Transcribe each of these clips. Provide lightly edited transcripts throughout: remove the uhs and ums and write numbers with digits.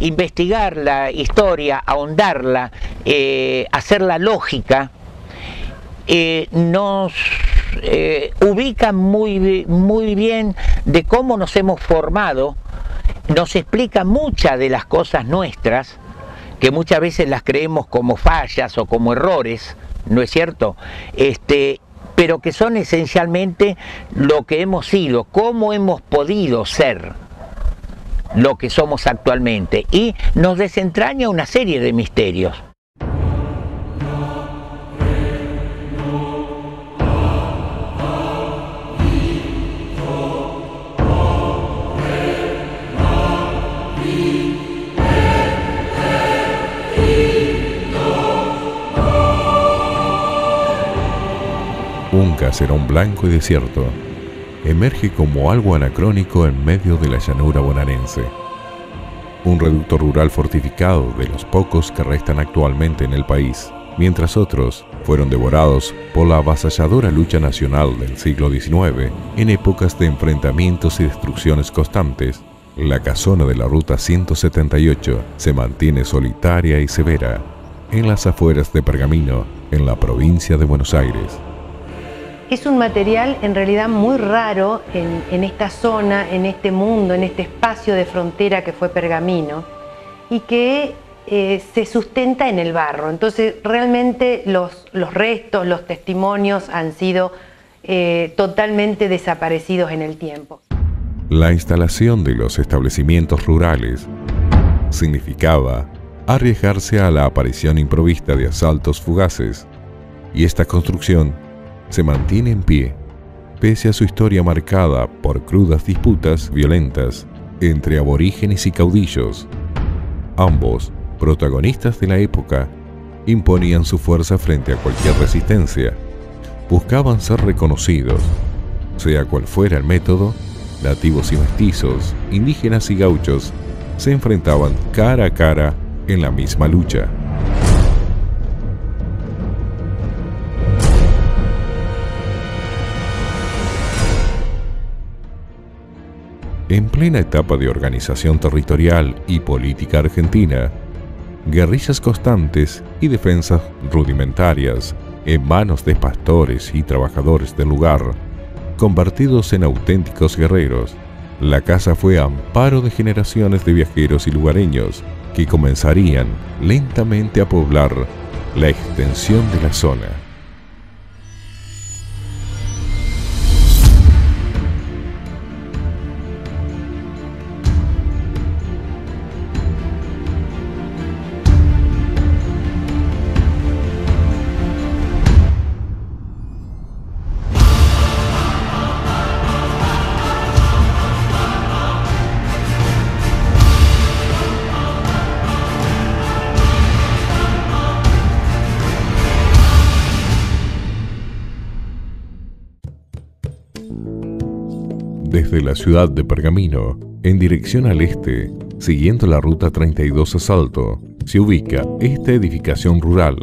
investigar la historia, ahondarla, hacerla lógica, nos ubica muy bien de cómo nos hemos formado, nos explica muchas de las cosas nuestras, que muchas veces las creemos como fallas o como errores, ¿no es cierto? Pero que son esencialmente lo que hemos sido, cómo hemos podido ser lo que somos actualmente, y nos desentraña una serie de misterios. Un caserón blanco y desierto emerge como algo anacrónico en medio de la llanura bonaerense. Un reducto rural fortificado de los pocos que restan actualmente en el país, mientras otros fueron devorados por la avasalladora lucha nacional del siglo XIX en épocas de enfrentamientos y destrucciones constantes. La casona de la Ruta 178 se mantiene solitaria y severa en las afueras de Pergamino, en la provincia de Buenos Aires. Es un material en realidad muy raro en esta zona, en este mundo, en este espacio de frontera que fue Pergamino, y que se sustenta en el barro. Entonces realmente los restos, los testimonios han sido totalmente desaparecidos en el tiempo. La instalación de los establecimientos rurales significaba arriesgarse a la aparición improvista de asaltos fugaces, y esta construcción se mantiene en pie, pese a su historia marcada por crudas disputas violentas entre aborígenes y caudillos. Ambos, protagonistas de la época, imponían su fuerza frente a cualquier resistencia. Buscaban ser reconocidos, sea cual fuera el método. Nativos y mestizos, indígenas y gauchos se enfrentaban cara a cara en la misma lucha. En plena etapa de organización territorial y política argentina, guerrillas constantes y defensas rudimentarias en manos de pastores y trabajadores del lugar, convertidos en auténticos guerreros, la casa fue amparo de generaciones de viajeros y lugareños que comenzarían lentamente a poblar la extensión de la zona. Desde la ciudad de Pergamino, en dirección al este, siguiendo la ruta 32 a Salto, se ubica esta edificación rural.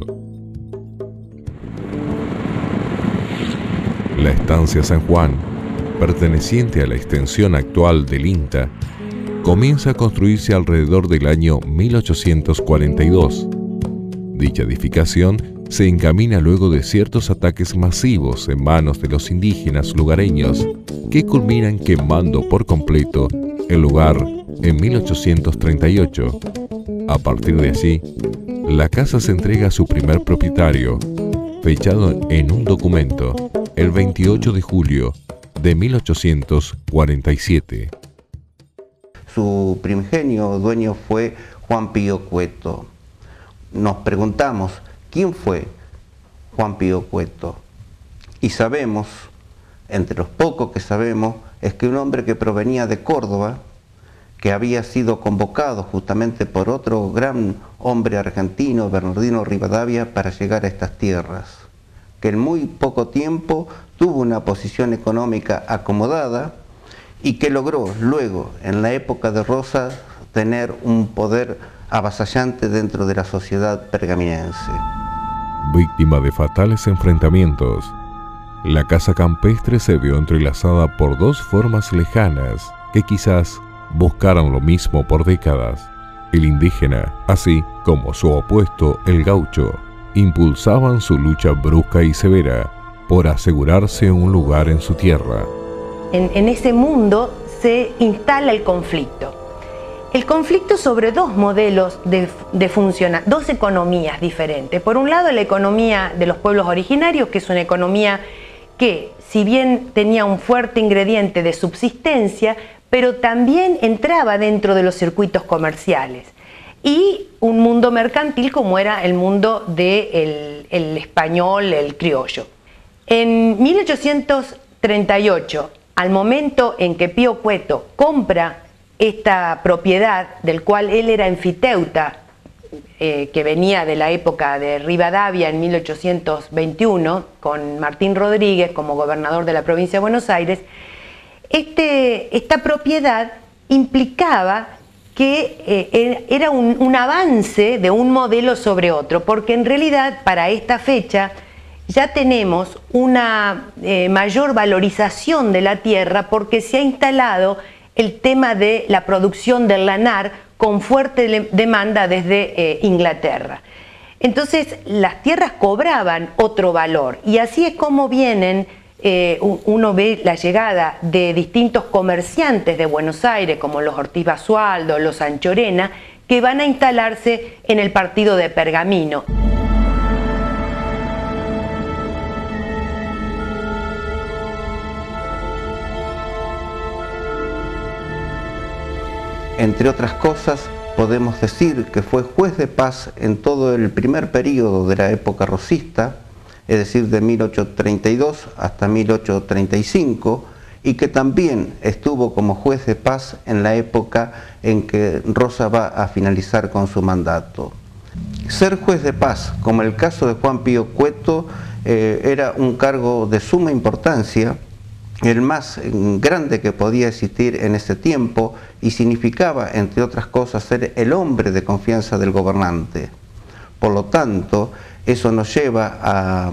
La estancia San Juan, perteneciente a la extensión actual del INTA, comienza a construirse alrededor del año 1842. Dicha edificación se encamina luego de ciertos ataques masivos en manos de los indígenas lugareños, que culminan quemando por completo el lugar en 1838. A partir de allí, la casa se entrega a su primer propietario, fechado en un documento, el 28 de julio de 1847. Su primigenio dueño fue Juan Pío Cueto. Nos preguntamos, ¿quién fue Juan Pío Cueto? Y sabemos, entre los pocos que sabemos, es que un hombre que provenía de Córdoba, que había sido convocado justamente por otro gran hombre argentino, Bernardino Rivadavia, para llegar a estas tierras, que en muy poco tiempo tuvo una posición económica acomodada y que logró luego, en la época de Rosas, tener un poder avasallante dentro de la sociedad pergaminense. Víctima de fatales enfrentamientos, la casa campestre se vio entrelazada por dos formas lejanas que quizás buscaran lo mismo por décadas: El indígena, así como su opuesto, el gaucho, impulsaban su lucha brusca y severa por asegurarse un lugar en su tierra. En ese mundo se instala el conflicto. El conflicto sobre dos modelos de funcionar, dos economías diferentes. Por un lado, la economía de los pueblos originarios, que es una economía que, si bien tenía un fuerte ingrediente de subsistencia, pero también entraba dentro de los circuitos comerciales. Y un mundo mercantil como era el mundo del español, el criollo. En 1838, al momento en que Pío Cueto compra esta propiedad, del cual él era enfiteuta, que venía de la época de Rivadavia en 1821, con Martín Rodríguez como gobernador de la provincia de Buenos Aires, esta propiedad implicaba que era un avance de un modelo sobre otro, porque en realidad para esta fecha ya tenemos una mayor valorización de la tierra, porque se ha instalado el tema de la producción del lanar con fuerte demanda desde Inglaterra. Entonces las tierras cobraban otro valor, y así es como vienen. Uno ve la llegada de distintos comerciantes de Buenos Aires, como los Ortiz Basualdo, los Anchorena, que van a instalarse en el partido de Pergamino. Entre otras cosas, podemos decir que fue juez de paz en todo el primer período de la época rosista, es decir, de 1832 hasta 1835, y que también estuvo como juez de paz en la época en que Rosa va a finalizar con su mandato. Ser juez de paz, como el caso de Juan Pío Cueto, era un cargo de suma importancia, el más grande que podía existir en ese tiempo, y significaba, entre otras cosas, ser el hombre de confianza del gobernante. Por lo tanto, eso nos lleva a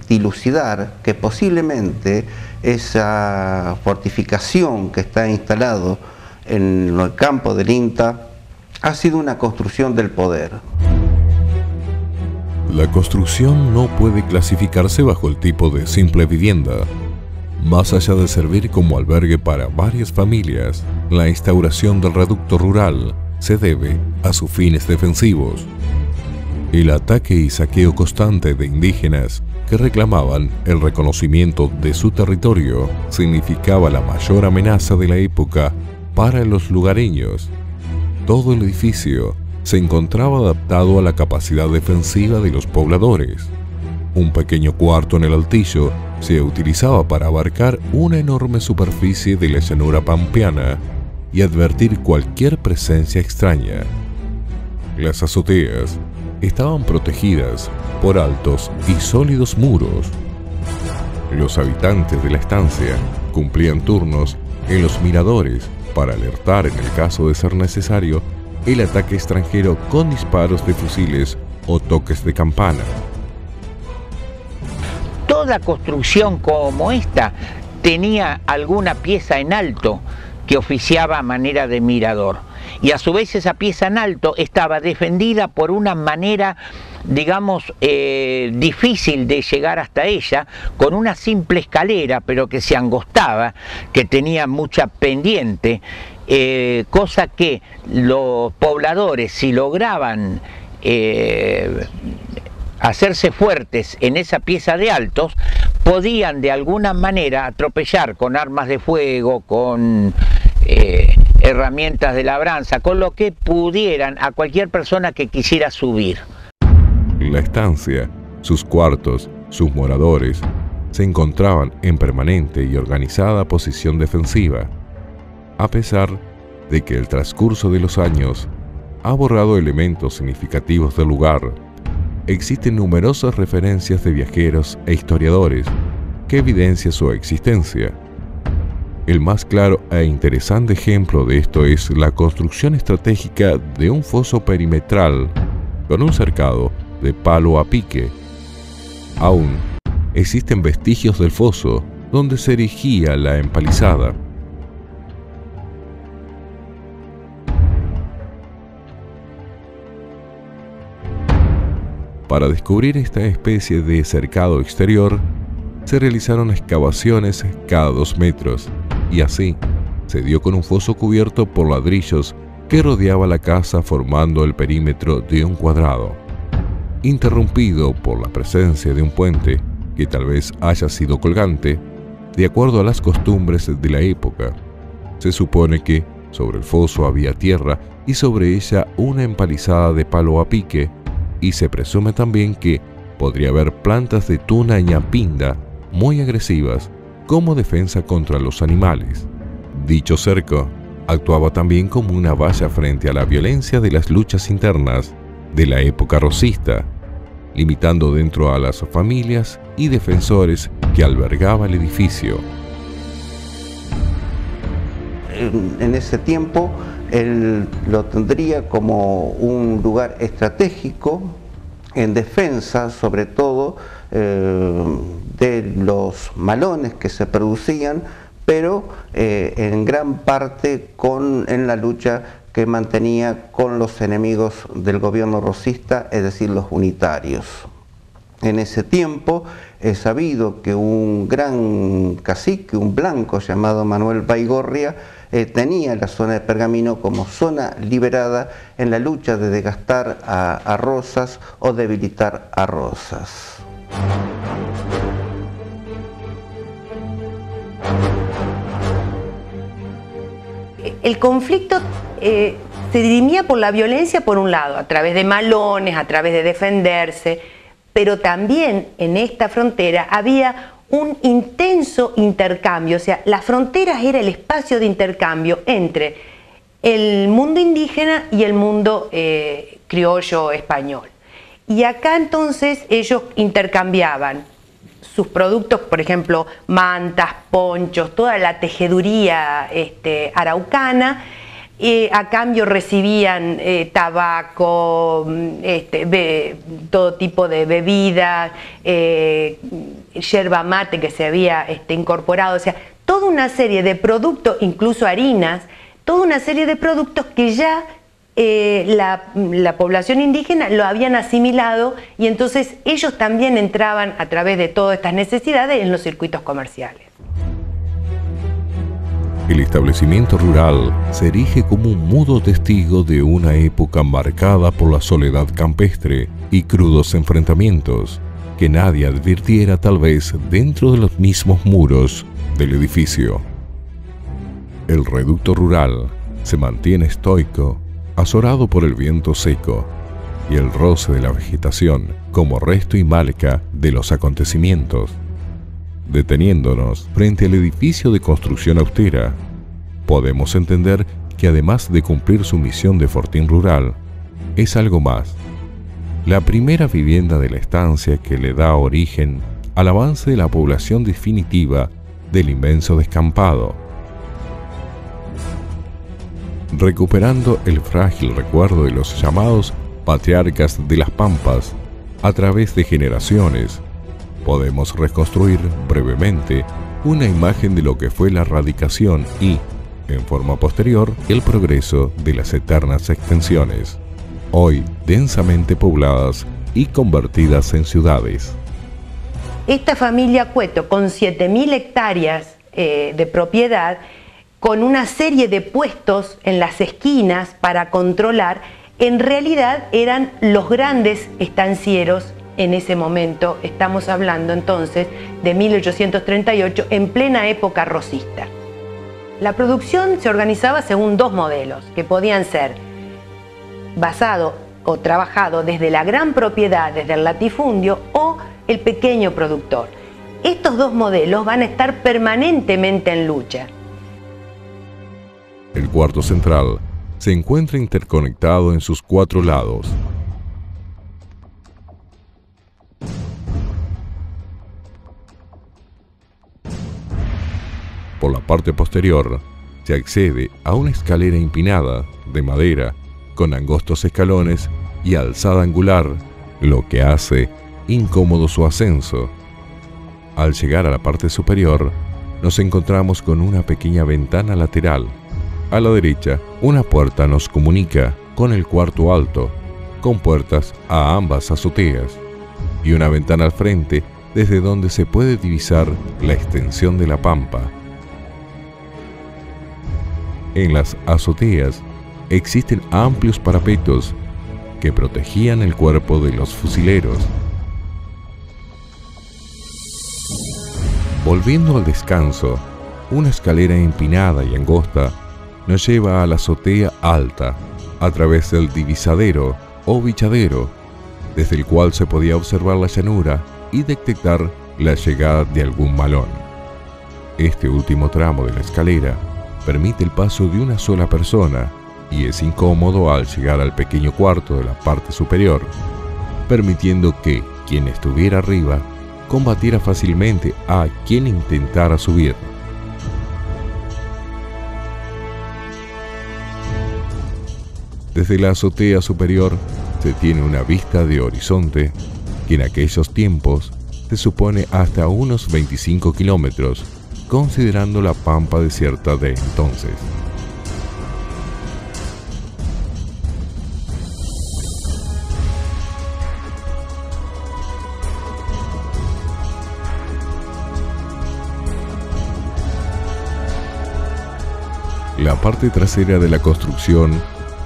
dilucidar que posiblemente esa fortificación que está instalado en el campo del INTA ha sido una construcción del poder. La construcción no puede clasificarse bajo el tipo de simple vivienda. Más allá de servir como albergue para varias familias, la instauración del reducto rural se debe a sus fines defensivos. El ataque y saqueo constante de indígenas que reclamaban el reconocimiento de su territorio significaba la mayor amenaza de la época para los lugareños. Todo el edificio se encontraba adaptado a la capacidad defensiva de los pobladores. Un pequeño cuarto en el altillo se utilizaba para abarcar una enorme superficie de la llanura pampeana y advertir cualquier presencia extraña. Las azoteas estaban protegidas por altos y sólidos muros. Los habitantes de la estancia cumplían turnos en los miradores para alertar, en el caso de ser necesario, el ataque extranjero con disparos de fusiles o toques de campana. Toda construcción como esta tenía alguna pieza en alto que oficiaba a manera de mirador, y a su vez esa pieza en alto estaba defendida por una manera, digamos, difícil de llegar hasta ella, con una simple escalera, pero que se angostaba, que tenía mucha pendiente, cosa que los pobladores, si lograban hacerse fuertes en esa pieza de altos, podían de alguna manera atropellar con armas de fuego, con herramientas de labranza, con lo que pudieran a cualquier persona que quisiera subir. La estancia, sus cuartos, sus moradores, se encontraban en permanente y organizada posición defensiva, a pesar de que el transcurso de los años ha borrado elementos significativos del lugar. Existen numerosas referencias de viajeros e historiadores que evidencian su existencia. El más claro e interesante ejemplo de esto es la construcción estratégica de un foso perimetral con un cercado de palo a pique. Aún existen vestigios del foso donde se erigía la empalizada. Para descubrir esta especie de cercado exterior, se realizaron excavaciones cada 2 metros y así se dio con un foso cubierto por ladrillos que rodeaba la casa formando el perímetro de un cuadrado, interrumpido por la presencia de un puente que tal vez haya sido colgante. De acuerdo a las costumbres de la época, se supone que sobre el foso había tierra y sobre ella una empalizada de palo a pique, y se presume también que podría haber plantas de tuna ñapinda muy agresivas como defensa contra los animales. Dicho cerco actuaba también como una valla frente a la violencia de las luchas internas de la época rosista, limitando dentro a las familias y defensores que albergaba el edificio. En ese tiempo él lo tendría como un lugar estratégico en defensa, sobre todo de los malones que se producían, pero en gran parte en la lucha que mantenía con los enemigos del gobierno rosista, es decir, los unitarios. En ese tiempo es sabido que un gran cacique, un blanco llamado Manuel Baigorria, tenía la zona de Pergamino como zona liberada en la lucha de desgastar a Rosas o debilitar a Rosas. El conflicto se dirimía por la violencia por un lado, a través de malones, a través de defenderse, pero también en esta frontera había un intenso intercambio, o sea, las fronteras era el espacio de intercambio entre el mundo indígena y el mundo criollo español. Y acá entonces ellos intercambiaban sus productos, por ejemplo, mantas, ponchos, toda la tejeduría araucana. A cambio recibían tabaco, todo tipo de bebidas, yerba mate que se había incorporado, o sea, toda una serie de productos, incluso harinas, toda una serie de productos que ya la población indígena lo habían asimilado, y entonces ellos también entraban a través de todas estas necesidades en los circuitos comerciales. El establecimiento rural se erige como un mudo testigo de una época marcada por la soledad campestre y crudos enfrentamientos que nadie advirtiera tal vez dentro de los mismos muros del edificio. El reducto rural se mantiene estoico, azorado por el viento seco y el roce de la vegetación como resto y marca de los acontecimientos. Deteniéndonos frente al edificio de construcción austera, podemos entender que además de cumplir su misión de fortín rural, es algo más. La primera vivienda de la estancia que le da origen al avance de la población definitiva del inmenso descampado. Recuperando el frágil recuerdo de los llamados patriarcas de las Pampas a través de generaciones, podemos reconstruir brevemente una imagen de lo que fue la erradicación y, en forma posterior, el progreso de las eternas extensiones, hoy densamente pobladas y convertidas en ciudades. Esta familia Cueto, con 7.000 hectáreas de propiedad, con una serie de puestos en las esquinas para controlar, en realidad eran los grandes estancieros. En ese momento, estamos hablando entonces de 1838, en plena época rosista. La producción se organizaba según 2 modelos, que podían ser basado o trabajado desde la gran propiedad, desde el latifundio, o el pequeño productor. Estos 2 modelos van a estar permanentemente en lucha. El cuarto central se encuentra interconectado en sus 4 lados. Por la parte posterior se accede a una escalera empinada de madera con angostos escalones y alzada angular, lo que hace incómodo su ascenso. Al llegar a la parte superior, nos encontramos con una pequeña ventana lateral. A la derecha, una puerta nos comunica con el cuarto alto, con puertas a ambas azoteas. y una ventana al frente desde donde se puede divisar la extensión de la pampa. En las azoteas existen amplios parapetos que protegían el cuerpo de los fusileros. Volviendo al descanso, una escalera empinada y angosta nos lleva a la azotea alta, a través del divisadero o bichadero, desde el cual se podía observar la llanura y detectar la llegada de algún malón. Este último tramo de la escalera permite el paso de una sola persona y es incómodo al llegar al pequeño cuarto de la parte superior, permitiendo que quien estuviera arriba combatiera fácilmente a quien intentara subir. Desde la azotea superior se tiene una vista de horizonte que en aquellos tiempos se supone hasta unos 25 kilómetros, considerando la pampa desierta de entonces. La parte trasera de la construcción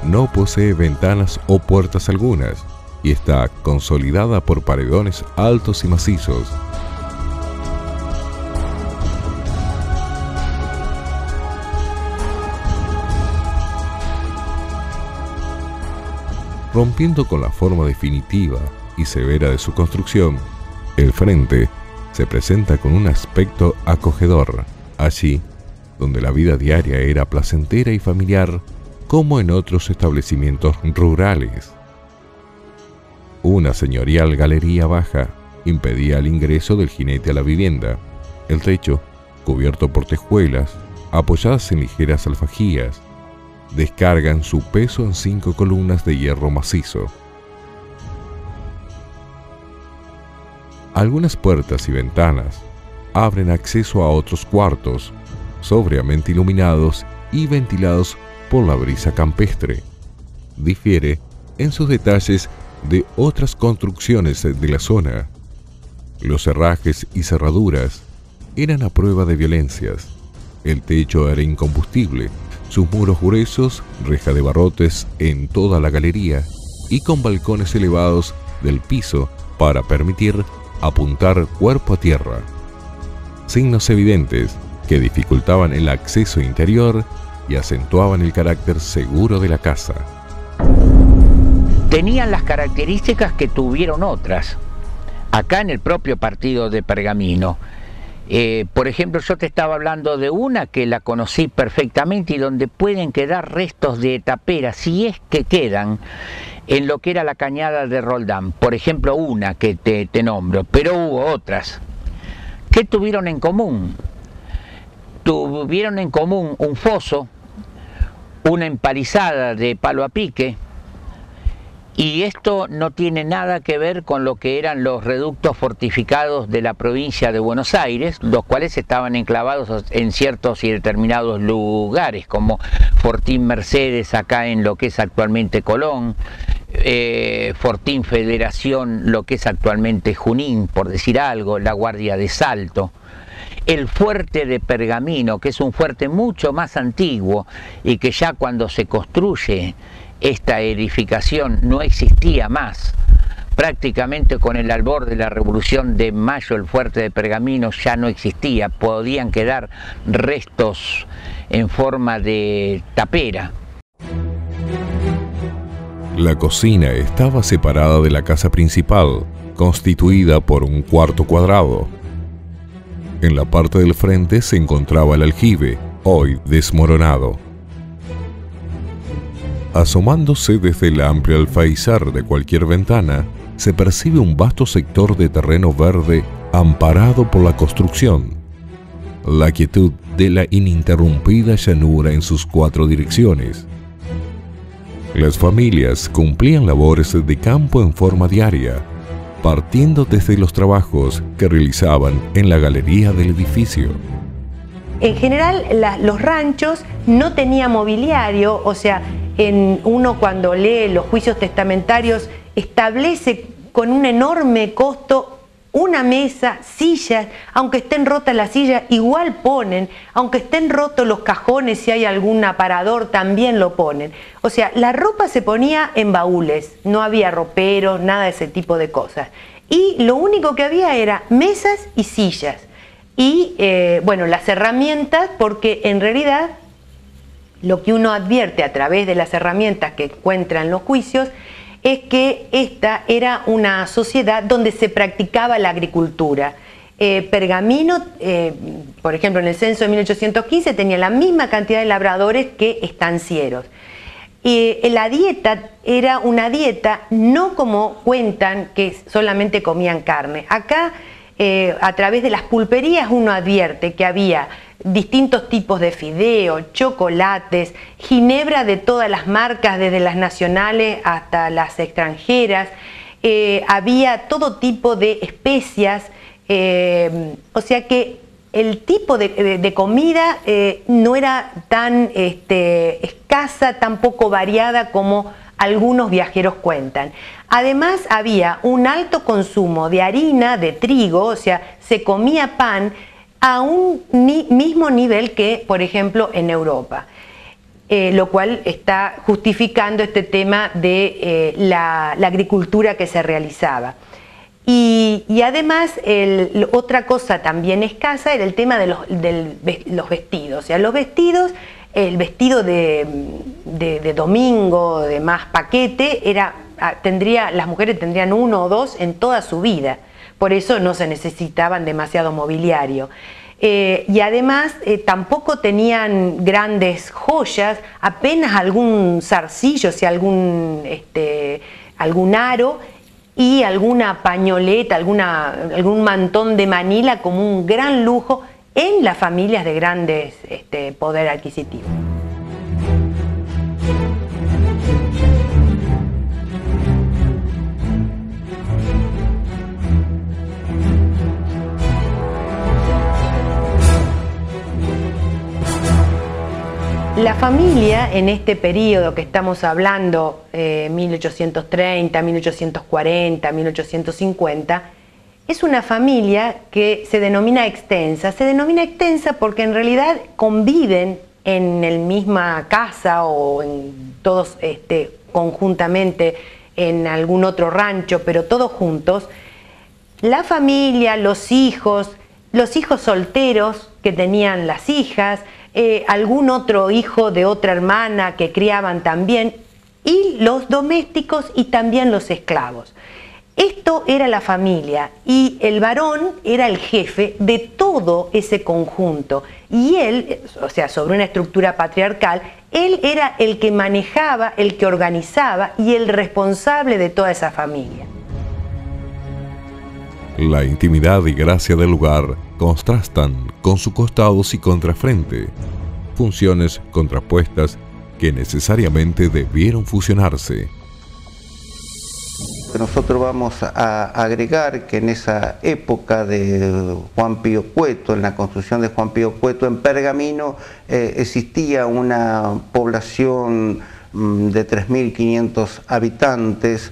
no posee ventanas o puertas algunas y está consolidada por paredones altos y macizos. Rompiendo con la forma definitiva y severa de su construcción, el frente se presenta con un aspecto acogedor, allí donde la vida diaria era placentera y familiar, como en otros establecimientos rurales. Una señorial galería baja impedía el ingreso del jinete a la vivienda. El techo, cubierto por tejuelas, apoyadas en ligeras alfajías, descargan su peso en 5 columnas de hierro macizo. Algunas puertas y ventanas abren acceso a otros cuartos, sobriamente iluminados y ventilados por la brisa campestre. Difiere en sus detalles de otras construcciones de la zona. Los herrajes y cerraduras eran a prueba de violencias. El techo era incombustible, sus muros gruesos, reja de barrotes en toda la galería y con balcones elevados del piso para permitir apuntar cuerpo a tierra. Signos evidentes que dificultaban el acceso interior y acentuaban el carácter seguro de la casa. Tenían las características que tuvieron otras, acá en el propio partido de Pergamino. Por ejemplo, yo te estaba hablando de una que la conocí perfectamente y donde pueden quedar restos de tapera, si es que quedan, en lo que era la cañada de Roldán. Por ejemplo, una que te nombro, pero hubo otras. ¿Qué tuvieron en común? Tuvieron en común un foso, una empalizada de palo a pique, y esto no tiene nada que ver con lo que eran los reductos fortificados de la provincia de Buenos Aires, los cuales estaban enclavados en ciertos y determinados lugares, como Fortín Mercedes acá en lo que es actualmente Colón, Fortín Federación, lo que es actualmente Junín, por decir algo, la Guardia de Salto. El fuerte de Pergamino, que es un fuerte mucho más antiguo y que ya cuando se construye esta edificación no existía más. Prácticamente con el albor de la Revolución de Mayo el fuerte de Pergamino ya no existía, podían quedar restos en forma de tapera. La cocina estaba separada de la casa principal, constituida por un cuarto cuadrado. En la parte del frente se encontraba el aljibe, hoy desmoronado. Asomándose desde el amplio alféizar de cualquier ventana, se percibe un vasto sector de terreno verde amparado por la construcción. La quietud de la ininterrumpida llanura en sus 4 direcciones. Las familias cumplían labores de campo en forma diaria, partiendo desde los trabajos que realizaban en la galería del edificio. En general, los ranchos no tenían mobiliario, o sea, uno cuando lee los juicios testamentarios establece con un enorme costo, una mesa, sillas, aunque estén rotas las sillas, igual ponen, aunque estén rotos los cajones, si hay algún aparador, también lo ponen. O sea, la ropa se ponía en baúles, no había roperos, nada de ese tipo de cosas. Y lo único que había era mesas y sillas. Y, bueno, las herramientas, porque en realidad lo que uno advierte a través de las herramientas que encuentra en los juicios es que esta era una sociedad donde se practicaba la agricultura. Pergamino, por ejemplo, en el censo de 1815 tenía la misma cantidad de labradores que estancieros. La dieta era una dieta no como cuentan que solamente comían carne. Acá, a través de las pulperías, uno advierte que había distintos tipos de fideo, chocolates, ginebra de todas las marcas, desde las nacionales hasta las extranjeras, había todo tipo de especias, o sea que el tipo de comida no era tan escasa, tan poco variada como algunos viajeros cuentan. Además había un alto consumo de harina, de trigo, o sea, se comía pan a un mismo nivel que, por ejemplo, en Europa, lo cual está justificando este tema de la agricultura que se realizaba. Y además, otra cosa también escasa era el tema de los vestidos. O sea, los vestidos, el vestido de domingo, de más paquete, las mujeres tendrían 1 o 2 en toda su vida. Por eso no se necesitaban demasiado mobiliario. Y además tampoco tenían grandes joyas, apenas algún zarcillo, o sea, algún aro y alguna pañoleta, algún mantón de Manila como un gran lujo en las familias de grandes poder adquisitivo. La familia en este periodo que estamos hablando, 1830, 1840, 1850, es una familia que se denomina extensa. Se denomina extensa porque en realidad conviven en la misma casa o en todos conjuntamente en algún otro rancho, pero todos juntos. La familia, los hijos solteros que tenían las hijas, algún otro hijo de otra hermana que criaban también, y los domésticos y también los esclavos. Esto era la familia y el varón era el jefe de todo ese conjunto y él, o sea, sobre una estructura patriarcal, él era el que manejaba, el que organizaba y el responsable de toda esa familia. La intimidad y gracia del lugar contrastan con sus costados y contrafrente, funciones contrapuestas que necesariamente debieron fusionarse. Nosotros vamos a agregar que en esa época de Juan Pío Cueto, en la construcción de Juan Pío Cueto, en Pergamino existía una población de 3.500 habitantes,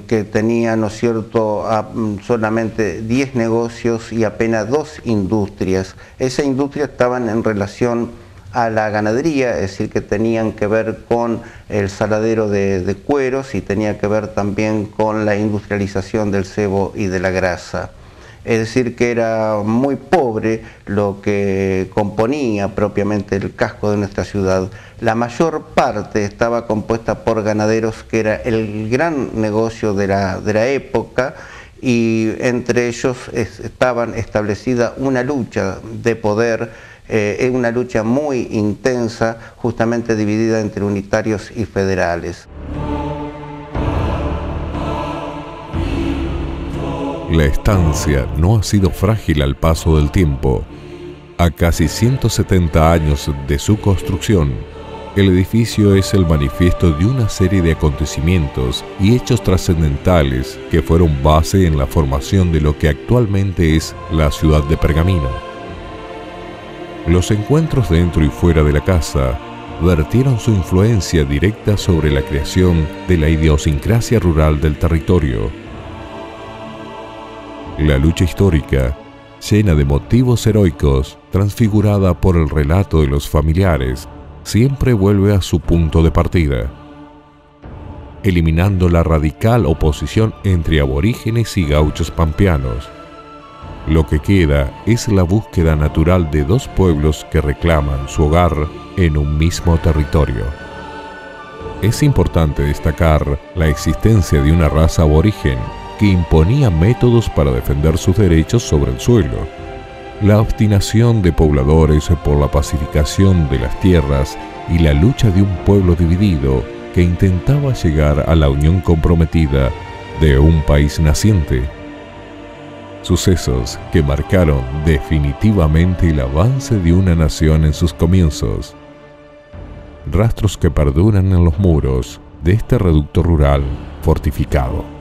que tenía, ¿no es cierto?, solamente 10 negocios y apenas 2 industrias. Esas industrias estaban en relación a la ganadería, es decir, que tenían que ver con el saladero de cueros y tenía que ver también con la industrialización del cebo y de la grasa. Es decir, que era muy pobre lo que componía propiamente el casco de nuestra ciudad. La mayor parte estaba compuesta por ganaderos, que era el gran negocio de la época, y entre ellos estaban establecida una lucha de poder, una lucha muy intensa, justamente dividida entre unitarios y federales. La estancia no ha sido frágil al paso del tiempo. A casi 170 años de su construcción, el edificio es el manifiesto de una serie de acontecimientos y hechos trascendentales que fueron base en la formación de lo que actualmente es la ciudad de Pergamino. Los encuentros dentro y fuera de la casa vertieron su influencia directa sobre la creación de la idiosincrasia rural del territorio. La lucha histórica, llena de motivos heroicos, transfigurada por el relato de los familiares, siempre vuelve a su punto de partida, eliminando la radical oposición entre aborígenes y gauchos pampeanos. Lo que queda es la búsqueda natural de dos pueblos que reclaman su hogar en un mismo territorio. Es importante destacar la existencia de una raza aborigen que imponía métodos para defender sus derechos sobre el suelo. La obstinación de pobladores por la pacificación de las tierras y la lucha de un pueblo dividido que intentaba llegar a la unión comprometida de un país naciente. Sucesos que marcaron definitivamente el avance de una nación en sus comienzos. Rastros que perduran en los muros de este reducto rural fortificado.